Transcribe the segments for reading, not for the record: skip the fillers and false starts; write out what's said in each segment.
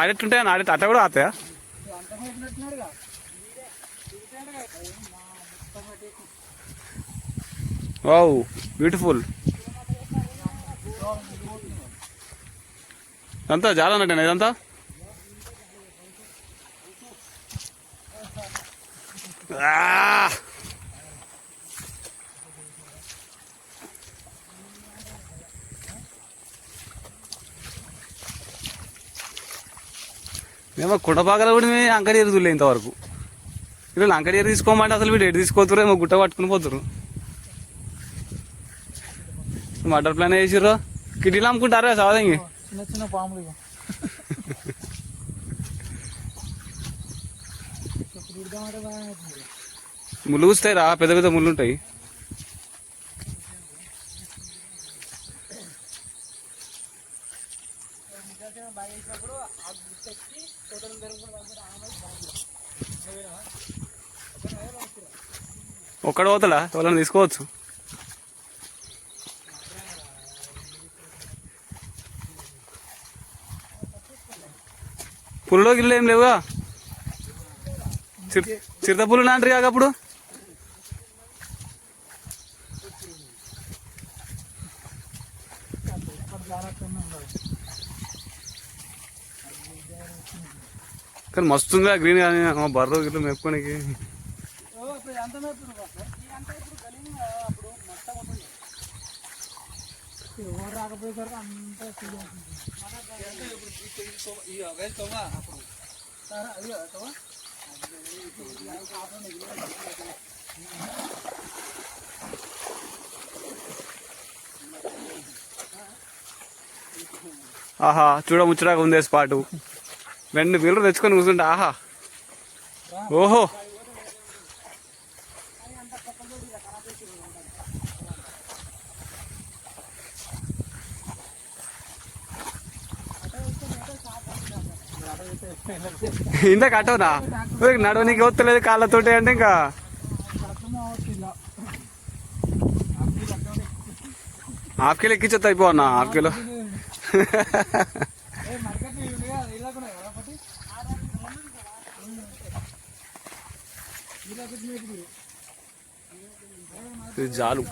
ఆడేట్టుంటాయి ఆడే అట్లా కూడా ఆతాయా? Wow beautiful. అంతా చాలా అన్నట్టేనా ఇదంతా? మేము కుండపాకలో కూడా మేము అంకడి ఎరుదులే ఇంతవరకు. వీళ్ళు అంకడి ఎరు తీసుకోమంటే అసలు వీడు ఎటు తీసుకోతురు ఏమో గుట్ట పట్టుకుని పోతురు. మటర్ ప్లాన్ వేసిర్రు కిటీలు అమ్ముకుంటారా సాదంగి చిన్న చిన్న పాములు ముళ్ళు వస్తాయి రా, పెద్ద పెద్ద ముళ్ళు ఉంటాయి. ఒక్కడ పోతాడా? ఎవరైనా తీసుకోవచ్చు. పుల్లో గిల్లు ఏం లేవుగా? చిరుత పుల్లు నాంటారు కాక అప్పుడు. కానీ మస్తుందిగా గ్రీన్ కానీ బర్ర గిట్లు మెప్పుకోనికి. రాకపోయేసరికి అంతా ఆహా చూడ ముచ్చడాగా ఉందే స్పాటు. 2 వీళ్ళు తెచ్చుకొని కూర్చుంటా. ఆహా ఓహో ఇంత కట్టవునా? నడవనీకి వస్తలేదు కాళ్ళతోటి అంటే ఇంకా హాఫ్ కిలో ఎక్కించొద్దు అయిపోవన్నా. హాఫ్ కిలో జాలు.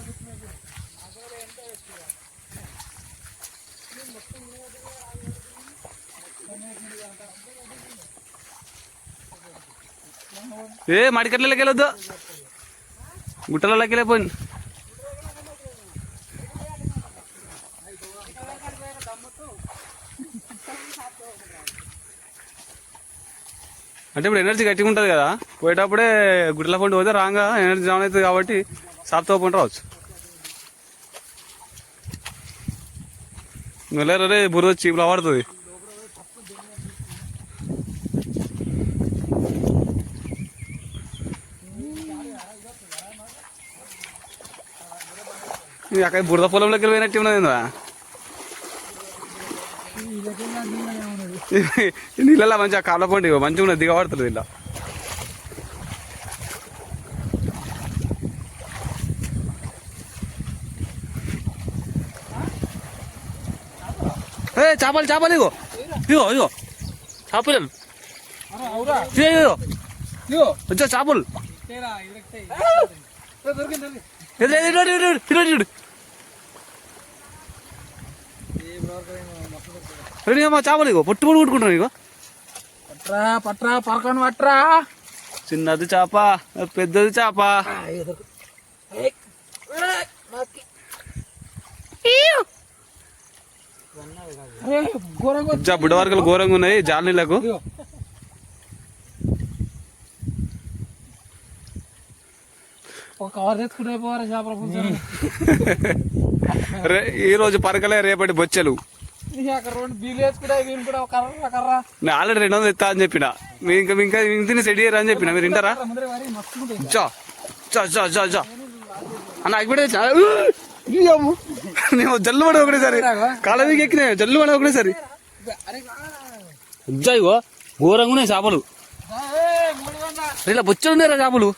ఏ మడికట్లకి వెళ్ళొద్దు, గుట్టలకి వెళ్ళిపోయింది. అంటే ఇప్పుడు ఎనర్జీ గట్టిగా ఉంటుంది కదా, పోయేటప్పుడే గుట్టల పండు పోతే రాంగా ఎనర్జీ డౌన్ అవుతుంది కాబట్టి సాఫ్ట్గా పంట రావచ్చు. వెళ్ళారే బురద చీపులా పడుతుంది. అక్కడ బురద పొలంలోకి వెళ్ళిపోయినట్టు ఉన్నది. నీళ్ళ మంచిగా కాళ్ళ పండి మంచిగా ఉన్నది, దిగబడుతుంది ఇలా. చేపలు చేపలు ఇగో ఇగో ఇగో చేపలు వచ్చా చేపలు. చేపలు ఇగో పొట్టు పొడి కొట్టుకుంటాను. ఇగో పట్రా పరకను పట్రా. చిన్నది చేప పెద్దది చేప. బుడ్డ వరకలు ఘోరంగా ఉన్నాయి జాల నీళ్ళకు. ఈ రోజు పరకలే రేపటి బొచ్చెలు. ఆల్రెడీ 200 ఇస్తా అని చెప్పిన. ఇంకా ఇంటిని సెట్ చేయరా అని చెప్పిన. మీరు వింటారా? అన్న అగ్గిపెట్టే నేను జల్లు పడ ఒకటేసారి కాళ్ళ మీకు ఎక్కినా జల్లు పడ ఒకటేసారి. ఇగో ఘోరంగా ఉన్నాయి చేపలు. ఇలా బొచ్చలు ఉన్నాయిరా చేపలు.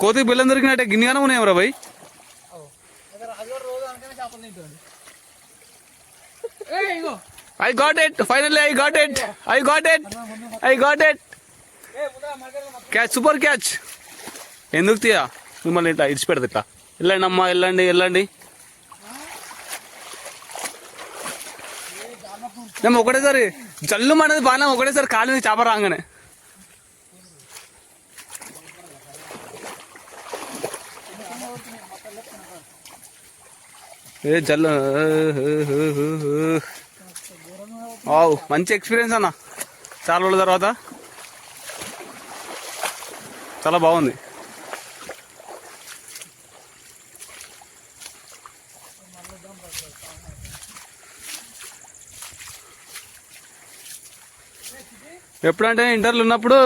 కోతికి బెల్లం దొరికినట్టే గిన్నెగానే ఉన్నాయేమరా భయ్. చేపలు తింటాడు. ఇగో I got it finally I got it I got it I got it catch super catch. ఎందుకు తీయా మిమ్మల్ని ఇట్లా ఇడిచి పెడతా ఇట్లా. వెళ్ళండి అమ్మా వెళ్ళండి వెళ్ళండి. మేము ఒకటేసారి జల్లు అనేది బాగా ఒకటేసారి కాలు మీద చేప రాగానే ఏ జల్లు. మంచి ఎక్స్పీరియన్స్ అన్న చాలా రోజుల తర్వాత. చాలా బాగుంది. ఎప్పుడంటే ఇంటర్లు ఉన్నప్పుడు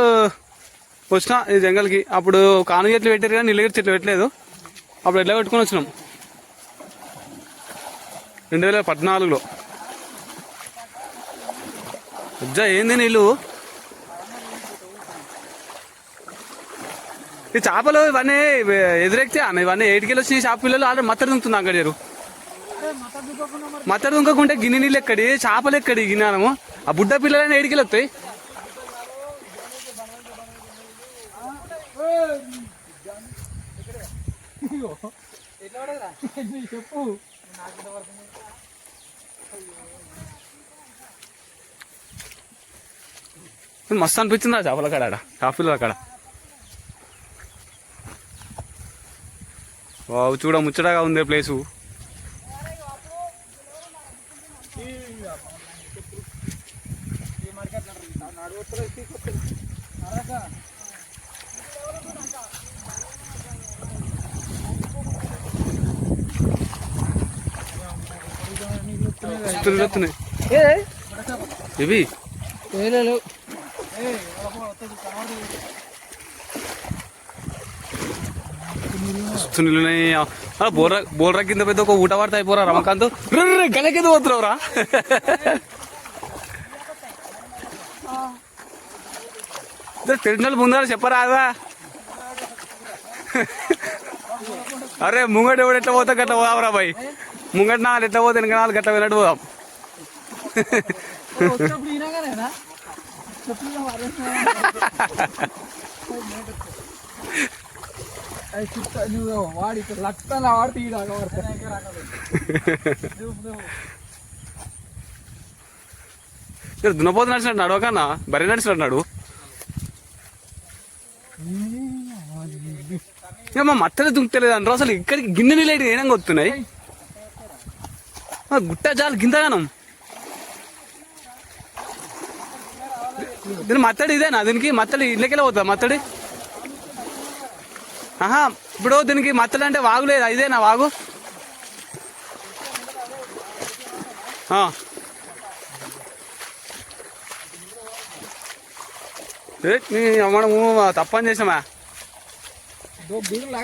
వచ్చిన ఈ జంగల్కి. అప్పుడు కాను చెట్లు పెట్టారు కానీ నీళ్ళ చెట్లు పెట్టలేదు. అప్పుడు ఎట్లా పెట్టుకొని వచ్చినాం 2014లో. అజ్జా ఏంది నీళ్ళు. ఈ చేపలు ఇవన్నీ ఎదురెక్తే అన్న ఇవన్నీ 8 కిలో వచ్చినాయి. చేప పిల్లలు ఆల్రెడీ మత్తడి దుంకుతుంది అంగడి. మత్తడి దుంకకుంటే గిన్నె నీళ్ళు ఎక్కడి చేపలు ఎక్కడి గిన్నెము. ఆ బుడ్డ పిల్లలైనా 8 కిలో వస్తాయి. చెప్పు మస్తు అనిపించింది ఆ చేపల కాడ చేపల కాడ. వావ్ చూడ ముచ్చటగా ఉంది ప్లేసు. ఇవి బోర్రా కింద పెద్ద ఒక ఊట పడితే అయిపోరా రమకాంత్. గల కింద పోతున్నావురా. తిరునలు ముందర చెప్పరాదా. అరే ముంగట ఎవడు ఎట్లా పోతా గట్లా పోదాంరా బాయ్. ముంగట నాలు ఎట్లా పోతే వెనక నాలుగు గట్ల వెళ్ళట్టు పోదాం. వాడి లక్షల వాడితే దున్నపోతు నడిచినట్టు నడవకన్నా బరి నడిచినట్టు. మా మత్తలే దుంకుతలేదు అంటారు అసలు. ఇక్కడికి గిన్నె నీళ్ళు ఏనంగా వస్తున్నాయి. గుట్ట చాలు గింతగానం. దీని మత్తడి ఇదేనా? దీనికి మత్తడి ఇళ్ళకెళ్ళి పోతుందా మత్తడి? ఆహా ఇప్పుడు దీనికి మత్తడి అంటే వాగు లేదా? ఇదేనా వాగు? మనము తప్పని చేసామా.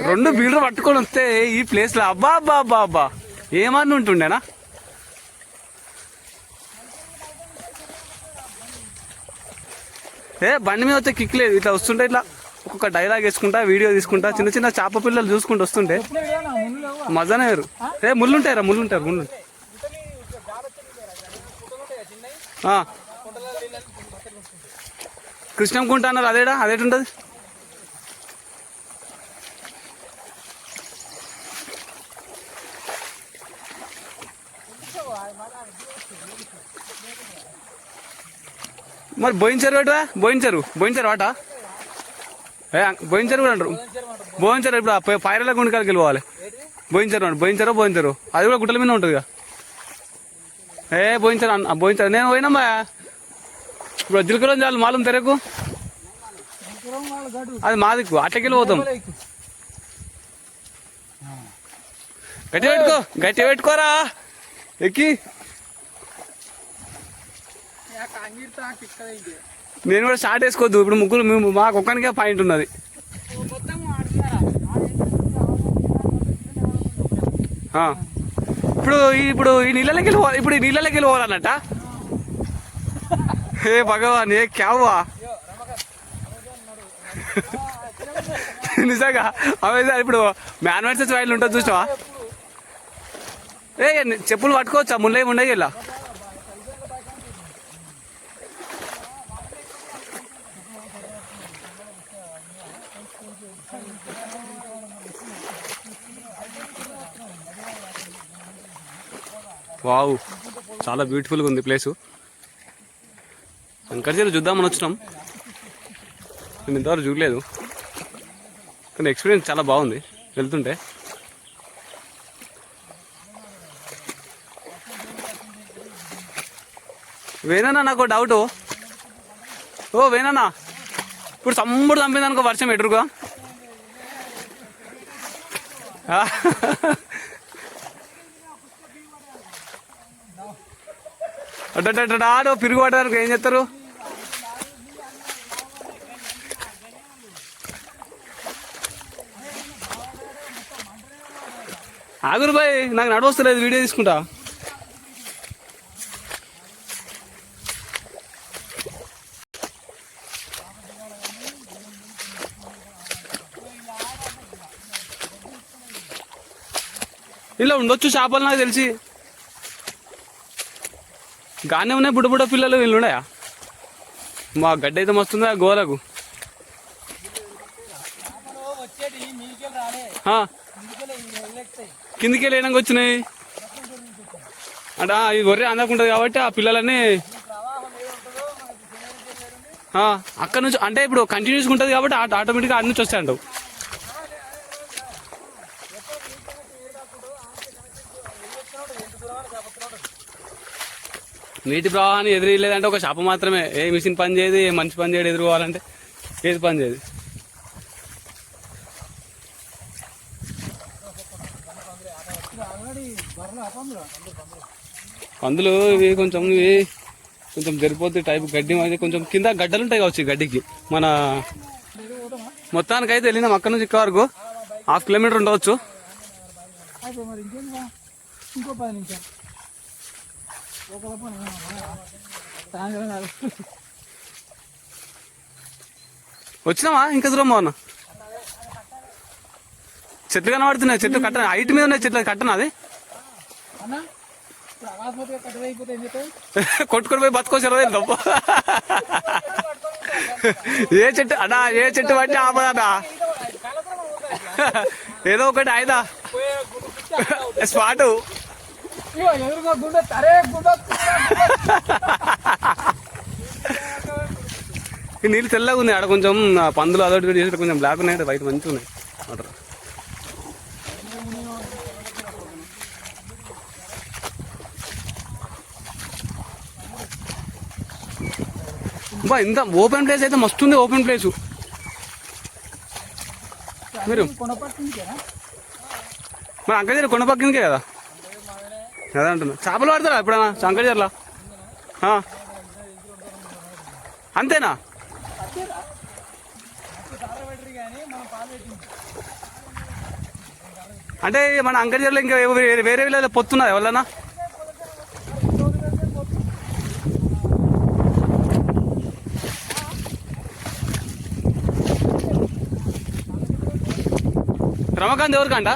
2 బీళ్ళు పట్టుకొని వస్తే ఈ ప్లేస్లో అబ్బా అబ్బా అబ్బా అబ్బా ఏమన్నా ఉంటుండేనా. బండి మీద వస్తే కిక్ లేదు. ఇట్లా వస్తుంటే ఇట్లా ఒక్కొక్క డైలాగ్ వేసుకుంటా వీడియో తీసుకుంటా చిన్న చిన్న చేప పిల్లలు చూసుకుంటూ వస్తుంటే మజానే వేరు. ముళ్ళుంటాయిరా ముళ్ళుంటారు ముళ్ళు. కృష్ణం కుంట అన్నారు అదేడా అదేటుంటది. మరి బోయించారు వాటా బోయించారు వాటా బోయించారు కూడా అంటారు. బోయించారు ఇప్పుడు పైరల గుండెకాలకి వెళ్ళిపోవాలి. బోయించారు అది కూడా గుట్టల మీద ఉంటుంది. బోయించారు నేను పోయినమ్మా. ఇప్పుడు జిలకరం చాలు మాలం తెరకు అది మాదిక్కు అట్లకెళ్ళి పోతాం. గట్టి పెట్టుకోరా ఎక్కి. నేను కూడా స్టార్ట్ వేసుకోవద్దు. ఇప్పుడు ముగ్గురు మాకు ఒక్కనికే పాయింట్ ఉన్నది. ఇప్పుడు ఈ నీళ్ళకి వెళ్ళిపోవాలి. ఇప్పుడు ఈ నీళ్ళకి వెళ్ళిపోవాలన్నట్ట. ఏ భగవాన్ ఏ క్యావా నిజంగా అవే. ఇప్పుడు మ్యాన్వర్సెస్ వైల్డ్ ఉంటుంది చూసావా. ఏ చెప్పులు పట్టుకోవచ్చా ముళ్ళే ఉండయి ఇలా వావ్ చాలా బ్యూటిఫుల్గా ఉంది ప్లేసు వెంకటగిరి చూద్దామని వచ్చినాం నేను ఇంతవరకు చూడలేదు కానీ ఎక్స్పీరియన్స్ చాలా బాగుంది వెళ్తుంటే వేణన్నా నాకు డౌట్ ఓ వేణన్నా ఇప్పుడు సమ్ముడు చంపిందనుకో వర్షం ఎదురుగా అడ్డాడో పిరుగు పట్టడానికి ఏం చేస్తారు ఆగురు బాయ్ నాకు నడవస్తలేదు వీడియో తీసుకుంటా ఇలా ఉండొచ్చు చేపలు నాకు తెలిసి గానే ఉన్నాయి బుడ్డ పిల్లలు వీళ్ళు ఉన్నాయా మా గడ్డ అయితే మస్తుందా గోలకు కిందికి వెళ్ళడానికి వచ్చినాయి అంటే ఈ గొర్రె అందకుంటుంది కాబట్టి ఆ పిల్లలన్నీ అక్కడ నుంచి అంటే ఇప్పుడు కంటిన్యూస్గా ఉంటుంది కాబట్టి ఆటోమేటిక్గా అటు నుంచి వస్తాయంటావు నీటి ప్రవాహాన్ని ఎదురలేదంటే ఒక చేప మాత్రమే ఏ మిషన్ పని చేయదు ఏ మనిషి పని చేయడు ఎదురుకోవాలంటే ఏది పని చేయదు పందులు ఇవి కొంచెం జరిపోతే టైప్ గడ్డి అనేది కొంచెం కింద గడ్డలు ఉంటాయి కావచ్చు ఈ గడ్డికి మన మొత్తానికైతే వెళ్ళినాం అక్కడ నుంచి ఇక్కడ వరకు 1/2 కిలోమీటర్ ఉండవచ్చు వచ్చినావా ఇంకా దూరం బాగున్నా చెట్లు కనబడుతున్నాయి చెట్లు కట్ట హైట్ మీద ఉన్నాయి చెట్లు కట్టనా అది కొట్టుకొని పోయి బతుకోసారు తప్ప ఏ చెట్టు అన్నా ఏ చెట్టు పట్టి ఆపదన్నా ఏదో ఒకటి అయిదా స్పాటు నీళ్ళు తెల్లగా ఉంది ఆడ కొంచెం పందులు అదొకటి చేసి కొంచెం బ్లాక్ ఉన్నాయి బయట మంచిగా ఉన్నాయి వాటర్ బా ఇంత ఓపెన్ ప్లేస్ అయితే మస్తు ఉంది ఓపెన్ ప్లేసు మీరు మరి అంకజర్ కొండ పక్కనికే కదా అదే అంటున్నా చేపలు పడతారా ఎప్పుడన్నా అంకజర్లా అంతేనా అంటే మన అంకజర్లో ఇంకా వేరే వీళ్ళ పొత్తున్నది ఎవరన్నా రమకాంత్ ఎవరికంట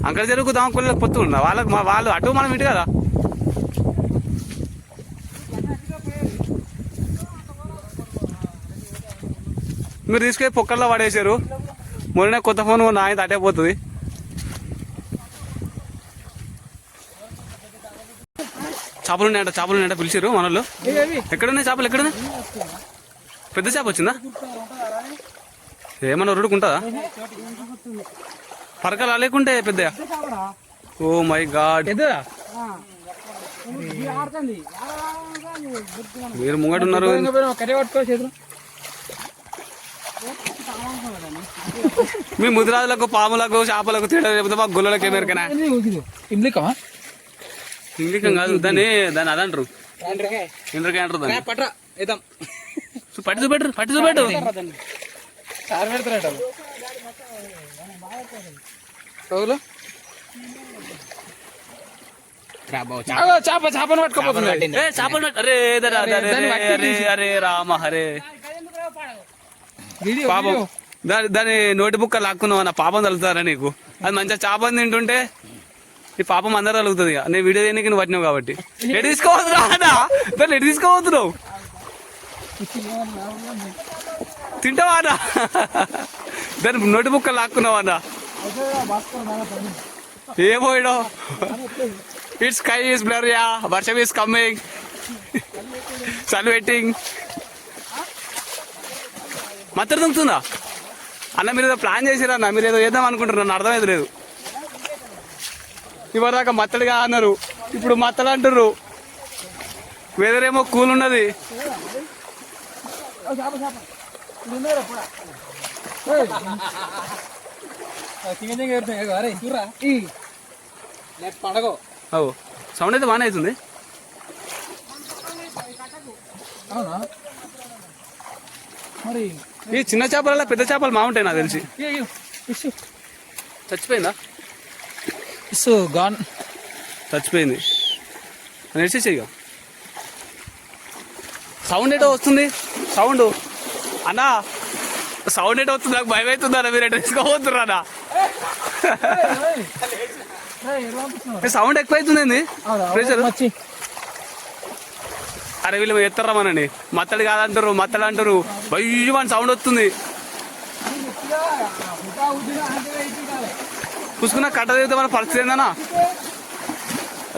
అంకర్ చెరుకు దామకొల్లకు పొత్తు ఉందా వాళ్ళకి వాళ్ళు అటు మనం ఇటు కదా మీరు తీసుకెళ్ళి పొక్కల్లో పడేసారు మొన్న కొత్త ఫోన్ నా ఆయన అటే పోతుంది చేపలు ఉన్నాయంట పిలిచారు మన వాళ్ళు ఎక్కడున్నాయి చేపలు ఎక్కడున్నాయి పెద్ద చేప వచ్చిందా ఏమన్నా రుడుకుంటుందా పరకలు లేకుంటే పెద్ద ఓ మై గాడ్ మీరు ముంగట ఉన్నారు మీ ముదిరాజులకు పాములకు చేపలకు తేడా చెబుతా మా గుళ్ళకి ఏమేరకనా ఇంగ్లీకం కాదు దాన్ని అదంటారు ఇంద్రకాయ అంటారు దాన్ని పట్టి చూపెట్టు చేపను పట్టుకోపోతుంది అరే రామ హరే పాపం దాని నోటి బుక్క లాక్కున్నావు అన్న పాపం తలుతారా నీకు అది మంచిగా చేపని తింటుంటే ఈ పాపం అందరూ అలుగుతుంది ఇక నేను వీడియో చేయడానికి నువ్వు పట్టినావు కాబట్టి ఎటు తీసుకోవద్దురా అన్న దాన్ని ఎటు తీసుకోవద్దున్నావు తింటావా అన్న దాన్ని నోటి బుక్క లాక్కున్నావా అన్న ఏమోయడం ఇట్స్ స్కై ఈస్ బ్లర్ యా వర్షం ఈస్ కమ్మింగ్ సన్ వెయిటింగ్ మత్తడి దుంకుతుందా అన్న మీరు ఏదో ప్లాన్ చేసిరా అన్న మీరు ఏదో చేద్దాం అనుకుంటారు నన్ను అర్థమైతే లేదు ఇవరిదాకా మత్తడిగా అన్నారు ఇప్పుడు మత్తడు అంటారు వెదర్ ఏమో కూల్ ఉన్నది ఓ సౌండ్ అయితే బాగానే అవుతుంది మరి ఈ చిన్న చేపల పెద్ద చేపలు బాగుంటాయి నాకు తెలిసి చచ్చిపోయిందా గాన్ చచ్చిపోయింది నేర్చేసే ఇక సౌండ్ ఏటో వస్తుంది సౌండ్ అన్నా సౌండ్ ఏటో వస్తుంది నాకు భయం అవుతుంది అన్న మీరు ఎటో తీసుకోబోతున్నా సౌండ్ ఎక్కువ అవుతుంది ప్రెషర్ అరే వీళ్ళు ఎత్తరామనండి మత్తడి కాదంటారు మత్తడి అంటారు బయ్యమని సౌండ్ వస్తుంది చూసుకున్నా కట్ట దిగితే మన పరిస్థితి ఏందన్నా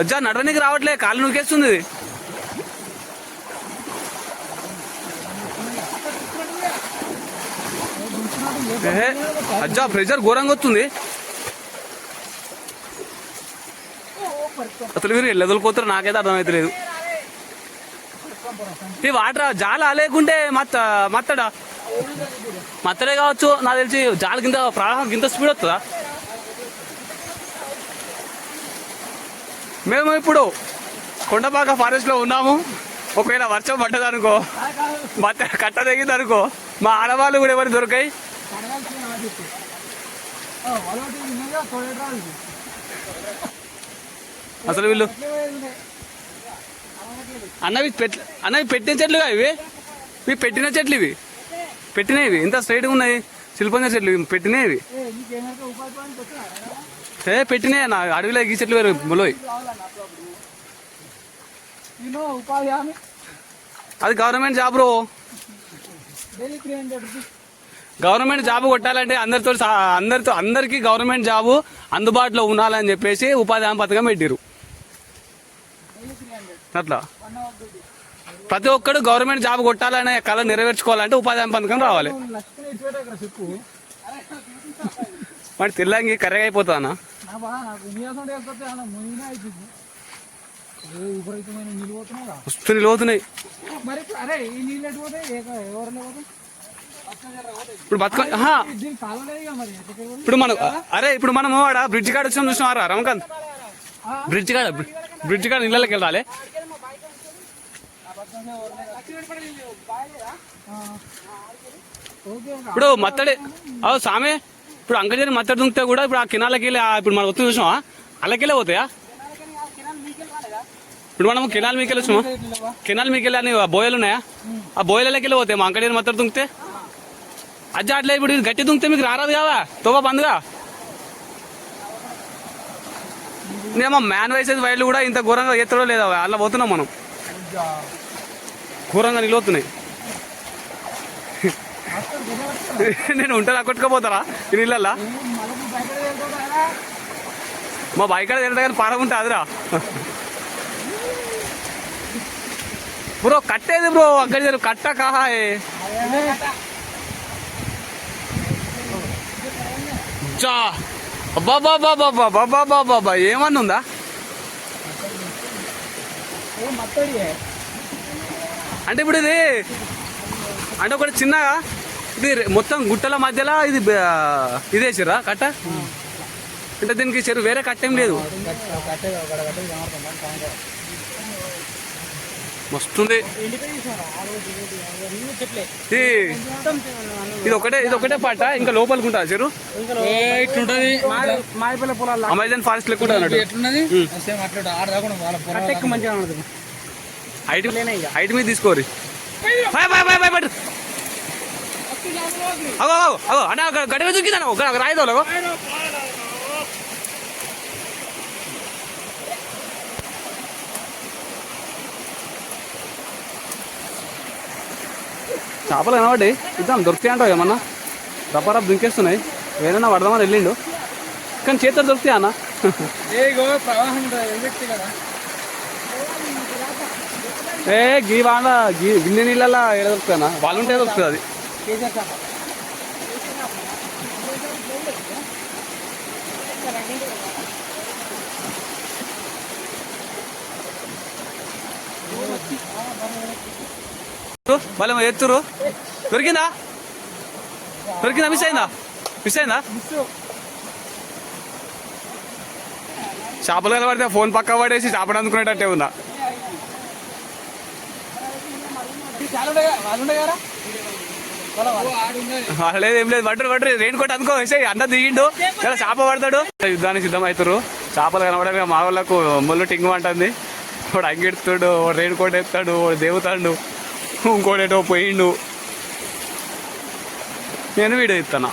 అజ్జా నడవనికి రావట్లే కాళ్ళు నూకేస్తుంది అజ్జా ప్రెషర్ ఘోరంగా వస్తుంది అసలు మీరు ఎల్లదొలిపోతారు నాకైతే అర్థమవుతలేదు ఈ వాటర్ జాల లేకుంటే మత్తడే కావచ్చు నాకు తెలిసి జాల కింద ప్రవాహం కింద స్పీడ్ వస్తుందా మేము ఇప్పుడు కొండపాక ఫారెస్ట్ లో ఉన్నాము ఒకవేళ వర్షం పడ్డదనుకో కట్ట తెగిందనుకో మా ఆడవాళ్ళు కూడా ఎవరు దొరికాయి అసలు వీళ్ళు అన్నవి పెట్టిన చెట్లుగా ఇవి పెట్టిన చెట్లు ఇవి పెట్టినవి ఇంత స్ట్రైట్గా ఉన్నాయి శిల్పంగా చెట్లు పెట్టినవి పెట్టినాయి నా అడవిలో ఈ చెట్లు వేరు మొలోయి అది government job bro government job కొట్టాలంటే అందరికీ గవర్నమెంట్ జాబు అందుబాటులో ఉండాలని చెప్పేసి ఉపాధి హామీ పథకం పెట్టిరు అట్లా ప్రతి ఒక్కడు గవర్నమెంట్ జాబ్ కొట్టాలనే కళ నెరవేర్చుకోవాలంటే ఉపాధి హామీ పథకం రావాలి మరి తెల్లంగి కర్రెగా అయిపోతానా వస్తు నిలువుతున్నాయి ఇప్పుడు ఇప్పుడు మనము ఆడ బ్రిడ్జ్ కాడ వచ్చినాం చూసినారా రమకాంత్ బ్రిడ్జ్ కాడ ఇళ్ళకి వెళ్ళాలి ఇప్పుడు మత్తడి సామే ఇప్పుడు అంకజరి మత్తడి దుంకితే కూడా ఇప్పుడు ఆ కినాలకి వెళ్ళి ఇప్పుడు మనం వస్తుంది చూసినావా అల్లకెళ్ళే పోతాయా ఇప్పుడు మనం కెనాల్ మీకెళ్ళి వచ్చినామా కెనాల్ మీకెళ్ళి అని బోయలు ఉన్నాయా ఆ బోయలకి వెళ్ళి పోతాయి మా అంకజరి మత్తడి దుంకితే అజ్జా అట్లా ఇప్పుడు గట్టి దుంకితే మీకు రారాదు కావా తోబా బంద్గా నేమో మ్యాన్ వైసెస్ వైర్లు కూడా ఇంత ఘోరంగా ఎత్తడో లేదా అలా పోతున్నాం మనం ఘోరంగా నిలువుతున్నాయి నేను ఉంటాను కొట్టుకపోతారా ఈ నీళ్ళల్లా మా బైక్ కాడ తిరగడం కానీ పారకుంటే అదిరా బ్రో కట్టేది బ్రో అక్కడ కట్ట కాహాయే బాబా ఏమన్నా ఉందా అంటే ఇప్పుడు ఇది అంటే ఒకటి చిన్నగా ఇది మొత్తం గుట్టల మధ్యలో ఇది వేసిర్రా కట్ట అంటే దీనికి చెరువు వేరే కట్ట ఏం లేదు మస్తుంది ఇది ఒకటే పాట ఇంకా లోపలికి ఉంటుంది చెరువు అమెజాన్ ఫారెస్ట్ లెక్క హైట్ మీద తీసుకోరి అన్న గడివ దూకిందా రాయిదో చేపలు కనబడి ఇద్దాం దొరుకుతాయి అంటావు ఏమన్నా రపారప్ దుంకేస్తున్నాయి వేరేనా పడదామని వెళ్ళిండు కానీ చేతులు దొరుకుతాయి అన్న ప్రవాహం కదా. ఏ గీ వాడ గిన్నె నీళ్ళ ఏడ దొరుకుతానా వాళ్ళు ఉంటే దొరుకుతుంది అది. వాళ్ళ ఎత్తురు దొరికిందా మిస్ అయిందా చేపలు కలబడితే ఫోన్ పక్క పడేసి చేపలు అందుకునేటట్టే ఉందా లేదు ఏం లేదు పడ్డరు రెయిన్ కోట్ అనుకో అన్న దిగిండు చాలా చేప పడతాడు యుద్ధానికి సిద్ధం అవుతారు చేపలు కనబడగా మా వాళ్ళకు ముళ్ళు టింగు అంటుంది వాడు అంగెడుతాడు వాడు రెయిన్ కోట్ ఎత్తాడు వాడు దేవుతాడు ఇంకోటేటో పోయిండు నేను వీడియో ఇస్తాను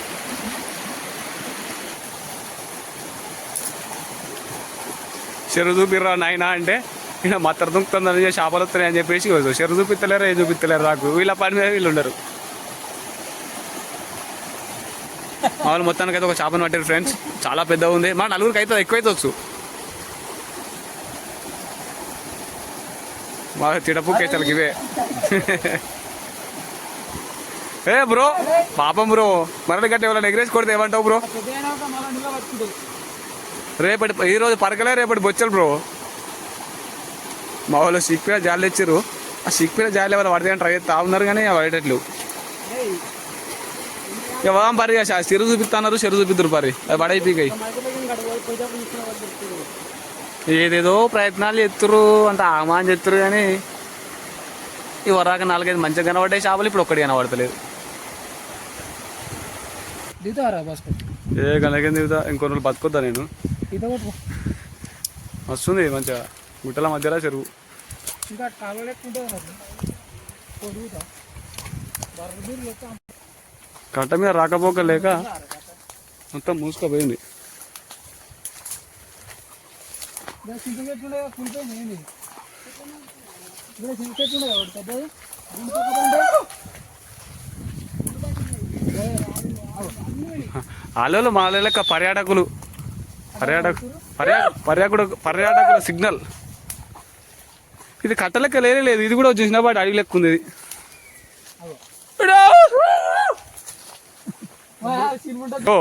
చెరువు చూపిర్రా నాయన అంటే ఇక్కడ మత్తర దుంకుతుందని చేపలు వస్తున్నాయి అని చెప్పేసి చెరువు చూపిస్తలేరు ఏం చూపిస్తలేరు నాకు వీళ్ళ పని మీద వీళ్ళు ఉండరు వాళ్ళు మొత్తానికి అయితే ఒక చేపను పట్టారు ఫ్రెండ్స్ చాలా పెద్దగా ఉంది మా నలుగురికి అయితే ఎక్కువైతే వచ్చు బాగా తిడపుకేసాలకి ఇవే ఏ బ్రో పాపం బ్రో మరణ గట్టి ఎవరైనా ఎగరేసి కొడితే ఏమంటావు బ్రో రేపటి ఈరోజు పరకలే రేపటి బొచ్చలు బ్రో మా వాళ్ళు సిక్పీల జాలు తెచ్చారు ఆ సిక్పీల జాలు ఎవరు పడితే ట్రై చేస్తా ఉన్నారు కానీ పడేటట్లు ఎవరం పరి చెరువు చూపిస్తున్నారు చెరువు చూపిద్దరు పరి అది పడైపోయి ఏదేదో ప్రయత్నాలు చేస్తురు అంత ఆమాన్ చేస్తురు కానీ ఈ వరాక 4-5 మంచిగా కనబడ్డాయి చేపలు ఇప్పుడు ఒక్కటి కనబడతలేదు ఏ కనకం దిగుతా ఇంకొన్ని రోజులు బతుకొద్దా నేను వస్తుంది మంచిగా గుట్టల మధ్యలో చెరువు కట్ట మీద రాకపోక లేక మొత్తం మూసుకుపోయింది ఆలోలు మా లెక్క పర్యాటకుల సిగ్నల్ ఇది కట్టలెక్క లేదు ఇది కూడా చూసిన పాటు అడిగి లెక్క ఉంది ఇది ఓ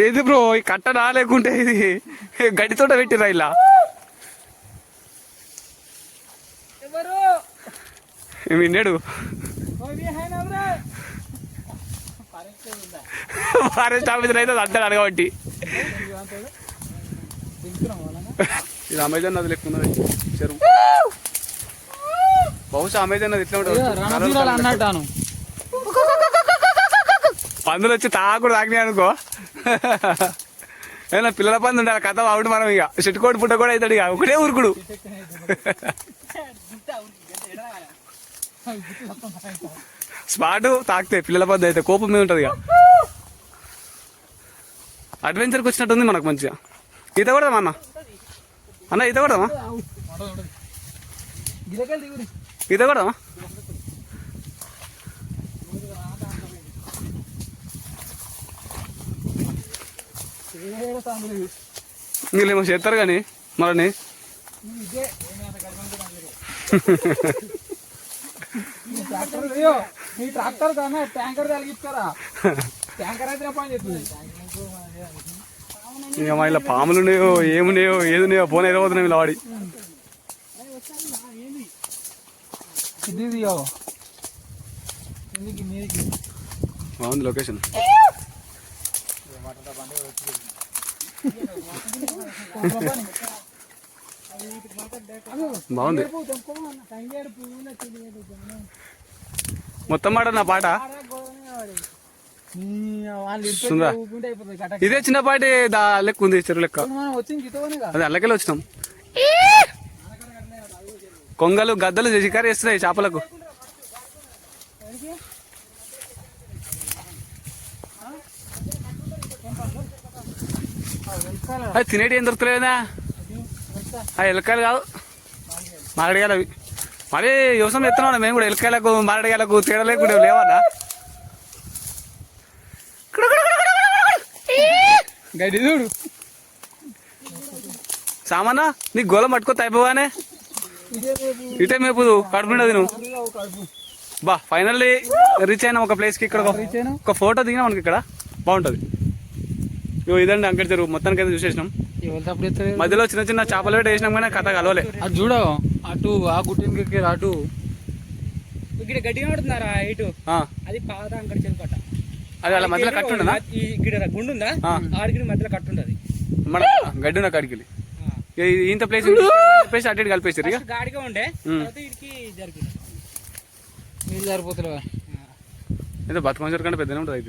ఏది బ్రో ఈ కట్ట రాలేకుంటే ఇది గడితోట పెట్టిరా ఇలా విన్నాడు ఫారెస్ట్ ఆఫీసర్ అయితే అంటాడు అడగబట్టి ఇది అమెజాన్ నది లెక్క ఉన్నది చెరువు బహుశా అమెజాన్ నది ఇట్లా ఉంటుంది పందులు వచ్చి తాగకూడదు తాగినాయి అనుకో ఏదైనా పిల్లల పంది ఉండాలి కథ అవుడు మనం ఇక చెట్టుకోటి పుట్ట కూడా అవుతాడు ఇక ఒకటే ఊరుకుడు స్పాట్ తాకితే పిల్లల పంది అయితే కోపం మీద ఉంటుంది ఇక అడ్వెంచర్కి వచ్చినట్టుంది మనకు మంచిగా ఈత కొడదామా అన్న ఈత కొడదామా ఈత కొడదామా వీళ్ళేమో చేస్తారు కానీ మళ్ళీ ట్రాక్టర్ కన్నా ట్యాంకర్ తగిలిస్తారా ట్యాంకర్ అయితే పని చేస్తుంది ఇక మా ఇలా పాములు ఉన్నాయో ఏమున్నాయో ఏది ఉన్నాయో ఫోన్ ఏదో పోతున్నాయి ఇలా వాడి బాగుంది లొకేషన్ బాగుంది మొత్తం మాట నా పాట ఇదే చిన్నపాటి లెక్క ఉంది చెరువు లెక్క అదే అల్లకెళ్ళి వచ్చినాం కొంగలు గద్దలు షికారు చేస్తున్నాయి చేపలకు అది తినేటి ఏం దొరుకుతలేదా ఆ ఎలకాయలు కాదు మాగడిగాలు అవి మరి వ్యవసాయం ఎత్తున్నాం మేము కూడా ఎలకాయలకు మారడికాయలకు తేడా లేకుండా లేవన్నా గడ్డి చూడు సామానా నీకు గోళం పట్టుకో అయిపోగానే ఇటే మేపు కడుపుండదు నువ్వు బా ఫైనల్లీ రీచ్ అయినా ఒక ప్లేస్కి ఇక్కడ ఒక ఫోటో దిగినా మనకి ఇక్కడ బాగుంటుంది ఇగో ఇదండి అంకటి చెరువు మొత్తానికి అయితే చూసేసినాం మధ్యలో చిన్న చిన్న చేపలు పెట్టి వేసినాం కానీ కథ కలవలే అది చూడ అటు ఆ గుట్టికి అటు ఇక్కడ గడ్డిగా పడుతున్నారా ఇటు అది పాత అంకడి చెరువు కట్ట అది అలా మధ్యలో కట్టు ఉండదా ఇక్కడ గుండు ఉందా ఆడికి మధ్యలో కట్టు ఉంటది మన గడ్డి ఉన్న కాడికి ఇంత ప్లేస్ ప్లేస్ అటు ఇటు కలిపేసారు ఇక గాడిగా ఉండే ఇడికి జరిగింది నీళ్ళు సరిపోతున్నా ఏదో బతుకమ్మ చెరువు కంటే పెద్దనే ఉంటుంది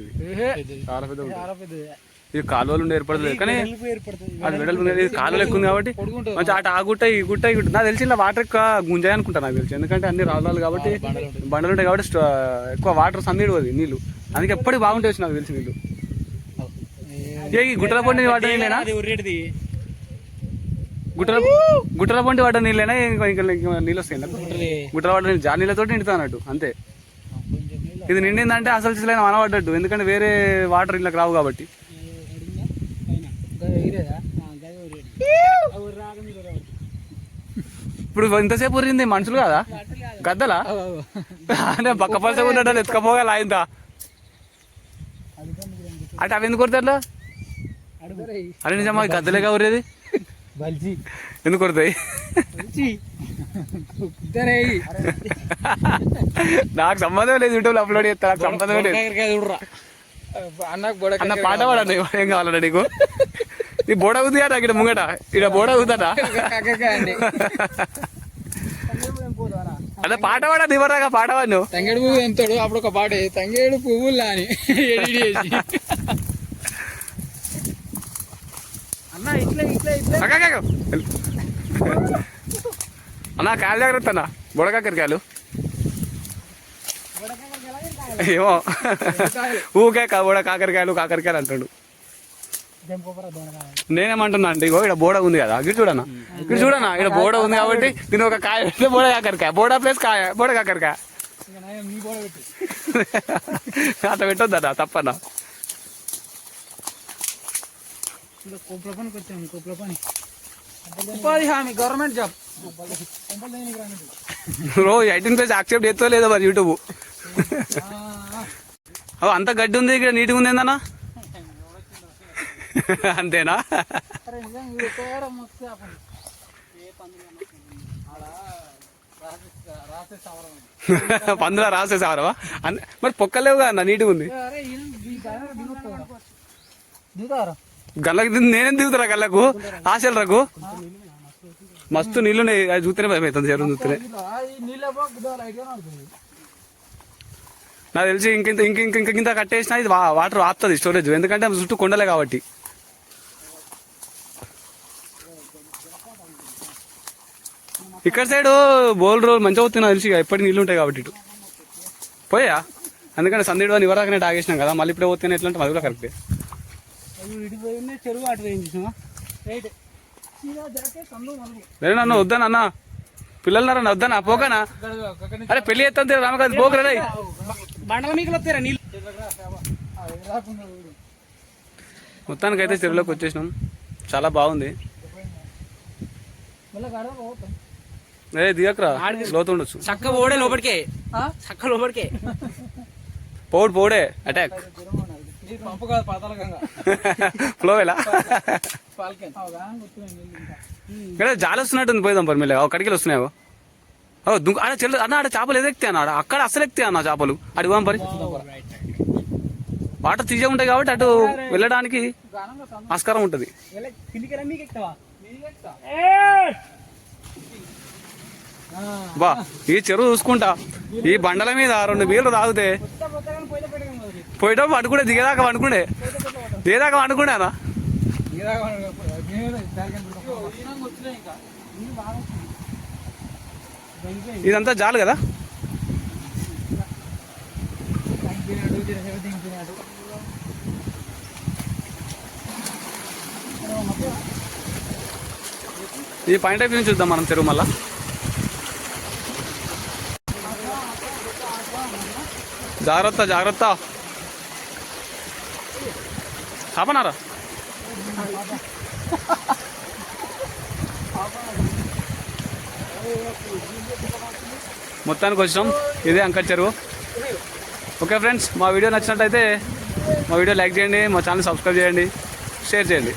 ఇది చాలా పెద్ద ఉంటుంది ఇది కాలువలు ఉండి ఏర్పడుతుంది కానీ అది వెడల్పు ఇది కాలువలు ఎక్కువ ఉంది కాబట్టి మంచి అటు ఆ గుట్ట ఈ గుట్ట ఈ గుట్ట నాకు తెలిసి ఇలా వాటర్ ఎక్కువ గుంజాయి అనుకుంటా నాకు తెలిసి ఎందుకంటే అన్ని రాళ్ళు కాబట్టి బండలు ఉంటాయి కాబట్టి ఎక్కువ వాటర్ సందీడు అది నీళ్ళు అందుకే ఎప్పటికి బాగుంటాయి నాకు తెలిసి నీళ్ళు ఈ గుట్టల పొండి వాటర్ నీళ్ళేనా గుట్టల పొండి వాటర్ నీళ్ళేనా ఇంకా నీళ్ళు వస్తాయి గుట్టల వాటర్ నీళ్ళు జా నీళ్ళతో నిండుతా అన్నట్టు అంతే ఇది నిండిందంటే అసలు చిసలైన అనబడ్డట్టు ఎందుకంటే వేరే వాటర్ ఇళ్ళకి రావు కాబట్టి ఇప్పుడు ఇంతసేపు ఉరిగింది మనుషులు కదా గద్దలా అంటే పక్క పలస ఉన్నట్టు ఎత్తుకపోగల ఆయనత అంటే అవి ఎందుకు కొడతారు అరే నిజమా గద్దలేగా ఉరేది ఎందుకు కొడతాయి నాకు సంబంధం లేదు యూట్యూబ్ అప్లోడ్ చేస్తా నాకు సంబంధం లేదు అన్న పాట పాడండి ఏం కావాలన్నా నీకు నీ బోడ అవుతుంది కదా ఇక్కడ ముంగట ఇక్కడ బోడ అవుతుందా అదే పాట పాడా దివరాగా పాట పాడు తంగేడు పువ్వు ఎంతాడు అప్పుడు ఒక పాట తంగేడు పువ్వులా అని అన్న ఇట్లా ఇట్లా ఇట్లా అన్నా కాయలు జాగ్రత్త అన్న బుడకాకరకాయలు ఏమో ఊకే బోడ కాకరకాయలు అంటాడు నేనేమంటున్నా అంటే ఇగో ఇక్కడ బోడ ఉంది కదా ఇక్కడ చూడన్నా ఇక్కడ బోడ ఉంది కాబట్టి నేను ఒక కాయ పెడితే బోడ కాకరకాయ బోడ ప్లేస్ కాయ బోడ కాకరకాయ అట్లా పెట్టొద్దన్నా తప్పన్నా ఉపాధి హామీ గవర్నమెంట్ జాబ్ రోజు 18 ప్లస్ యాక్సెప్ట్ చేస్తో లేదో మరి యూట్యూబ్ అంత గడ్డి ఉంది ఇక్కడ నీట్గా ఉంది ఏందన్నా అంతేనా పందులా రాసేసావరా మరి పొక్కలేవుగా అన్న నీట్గా ఉంది గల్లకు నేనేం దిగుతారా గల్లకు ఆశలు రాకు మస్తు నీళ్ళు అది చూస్తేనే భయం అవుతుంది చెరువు చూస్తేనే నాకు తెలిసి ఇంకింత కట్టేసినా ఇది వాటర్ ఆపుతుంది స్టోరేజ్ ఎందుకంటే చుట్టూ కొండలే కాబట్టి ఇక్కడ సైడ్ బోల్ రోజు మంచిగా అవుతుంది నాకు తెలిసి ఎప్పటికి నీళ్ళు ఉంటాయి కాబట్టి ఇటు పోయా ఎందుకంటే సందీడు అని ఇవరాకనే తాగేసినాం కదా మళ్ళీ ఇప్పుడే పోతే ఎట్లా అంటే అది కూడా కరెక్టే చెరువు అటు లేదు నన్ను వద్దానన్నా పిల్లలున్నారన్న వద్దానా పోకనా అరే పెళ్లి ఎత్తా రామకాదు పోకరా బండల మీకు వస్తారా నీళ్ళు మొత్తానికైతే చెరువులోకి వచ్చేసినాం చాలా బాగుంది దిగకరా లోతు ఉండొచ్చు చక్క పోడే లోపలికే చక్క లోపలికే పోడే అటాక్ ఫ్లోవేలా ఇక్కడ జాలి వస్తున్నట్టుంది పోయిదాం పరి మెల్లగా అక్కడికి వస్తున్నాయో అక్కడ చెల్లు అన్న ఆడ చేపలు ఎదెక్తే అన్న అక్కడ అసలు ఎక్తే అన్న చేపలు అటు పోదాం పరి వాటర్ తీసే ఉంటాయి కాబట్టి అటు వెళ్ళడానికి ఆస్కారం ఉంటుంది బా ఈ చెరువు చూసుకుంటా ఈ బండల మీద 2 వీళ్ళు తాగితే పోయేటప్పుడు అనుకుంటే దిగేదాకా అనుకుండే దిగేదాకా అనుకుండేనా ఇదంతా జాలు కదా ఈ పాయింట్ ఆఫ్ వ్యూ చూద్దాం మనం చెరువు మళ్ళా జాగ్రత్త జాగ్రత్త. చాపనారా మొత్తానికి వచ్చినాం. ఇదే అంకట్ చెరువు. ఓకే ఫ్రెండ్స్, మా వీడియో నచ్చినట్టయితే మా వీడియో లైక్ చేయండి, మా ఛానల్ సబ్స్క్రైబ్ చేయండి, షేర్ చేయండి.